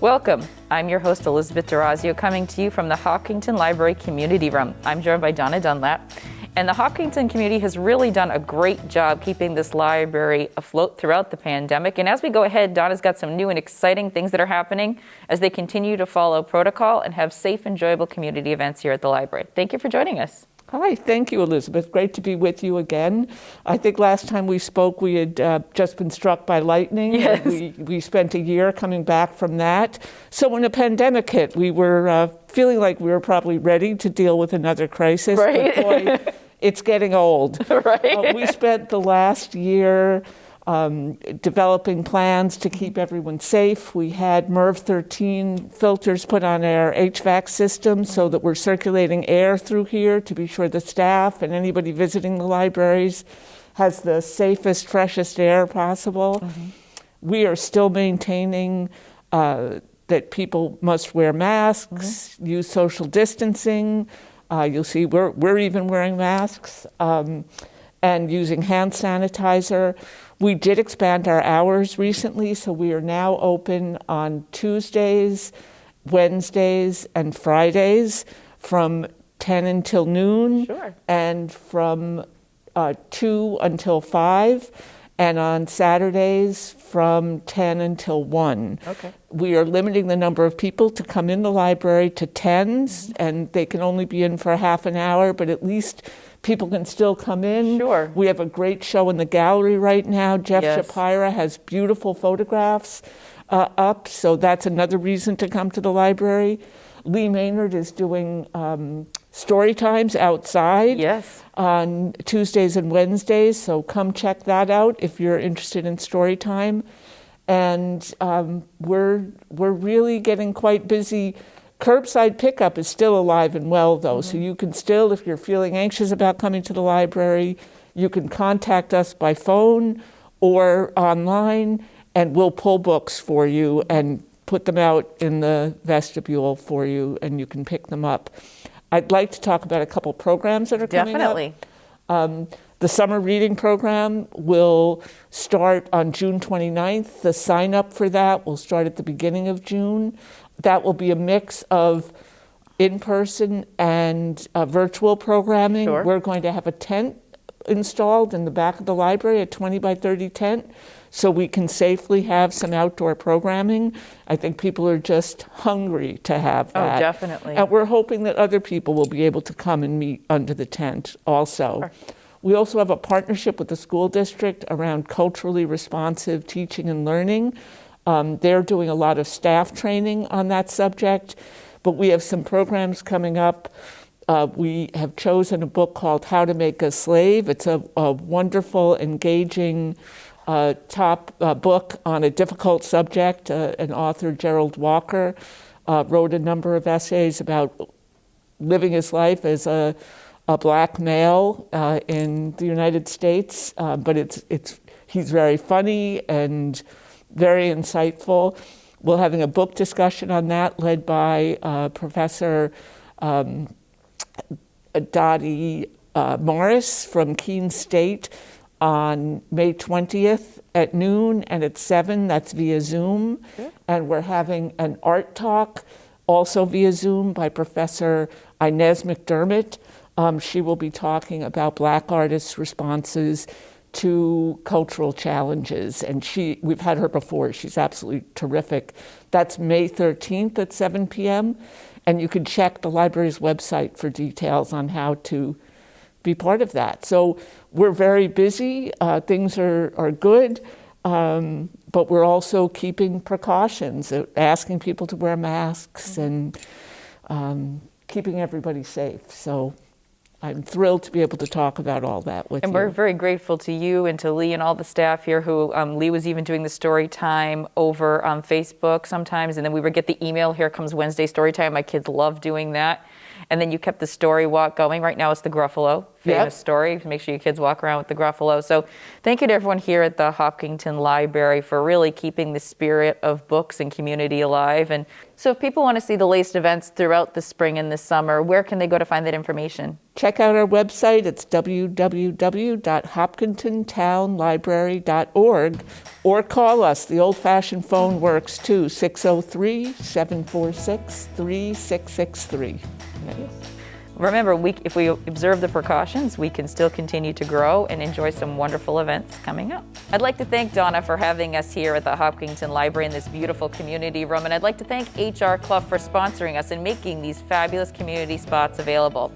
Welcome. I'm your host, Elizabeth D'Orazio, coming to you from the Hopkinton Library Community Room. I'm joined by Donna Dunlop, and the Hopkinton community has really done a great job keeping this library afloat throughout the pandemic. And as we go ahead, Donna's got some new and exciting things that are happening as they continue to follow protocol and have safe, enjoyable community events here at the library. Thank you for joining us. Hi, thank you, Elizabeth. Great to be with you again. I think last time we spoke, we had just been struck by lightning. Yes. We spent a year coming back from that. So when a pandemic hit, we were feeling like we were probably ready to deal with another crisis. Right. But boy, it's getting old. Right. We spent the last year developing plans to keep everyone safe. We had MERV 13 filters put on our HVAC system so that we're circulating air through here to be sure the staff and anybody visiting the libraries has the safest, freshest air possible. Mm-hmm. We are still maintaining that people must wear masks, use social distancing. You'll see we're even wearing masks and using hand sanitizer. We did expand our hours recently, so we are now open on Tuesdays, Wednesdays, and Fridays from 10 until noon. Sure. And from 2 until 5, and on Saturdays from 10 until 1. Okay. We are limiting the number of people to come in the library to 10s, and they can only be in for half an hour, but at least people can still come in. Sure. We have a great show in the gallery right now. Jeff Yes. Shapira has beautiful photographs up, so that's another reason to come to the library. Lee Maynard is doing story times outside Yes. on Tuesdays and Wednesdays, so come check that out if you're interested in story time. And we're really getting quite busy. Curbside pickup is still alive and well, though, so you can still, if you're feeling anxious about coming to the library, you can contact us by phone or online, and we'll pull books for you and put them out in the vestibule for you, and you can pick them up. I'd like to talk about a couple programs that are coming up. Definitely. The summer reading program will start on June 29th. The sign up for that will start at the beginning of June. That will be a mix of in-person and virtual programming. Sure. We're going to have a tent installed in the back of the library, a 20 by 30 tent, so we can safely have some outdoor programming. I think people are just hungry to have that. Oh, definitely. And we're hoping that other people will be able to come and meet under the tent also. Sure. We also have a partnership with the school district around culturally responsive teaching and learning. They're doing a lot of staff training on that subject, but we have some programs coming up. We have chosen a book called How to Make a Slave. It's a wonderful, engaging top book on a difficult subject. An author, Gerald Walker, wrote a number of essays about living his life as a black male in the United States, but he's very funny and very insightful. We're having a book discussion on that led by Professor Dottie Morris from Keene State on May 20th at noon and at 7. That's via Zoom. Sure. And we're having an art talk also via Zoom by Professor Inez McDermott. She will be talking about Black artists' responses to cultural challenges, and we've had her before. She's absolutely terrific. That's May 13th at 7 p.m., and you can check the library's website for details on how to be part of that. So we're very busy. Things are good, but we're also keeping precautions, asking people to wear masks and keeping everybody safe. So I'm thrilled to be able to talk about all that with you. And we're very grateful to you and to Lee and all the staff here who, Lee was even doing the story time over on Facebook sometimes, and then we would get the email, here comes Wednesday story time. My kids love doing that. And then you kept the story walk going. Right now it's the Gruffalo famous story. Make sure your kids walk around with the Gruffalo. So thank you to everyone here at the Hopkinton Library for really keeping the spirit of books and community alive. And so if people want to see the latest events throughout the spring and the summer, where can they go to find that information? Check out our website. It's www.hopkintontownlibrary.org, or call us. The old-fashioned phone works too, 603-746-3663. Remember, if we observe the precautions, we can still continue to grow and enjoy some wonderful events coming up. I'd like to thank Donna for having us here at the Hopkinton Library in this beautiful community room, and I'd like to thank HR Clough for sponsoring us and making these fabulous community spots available.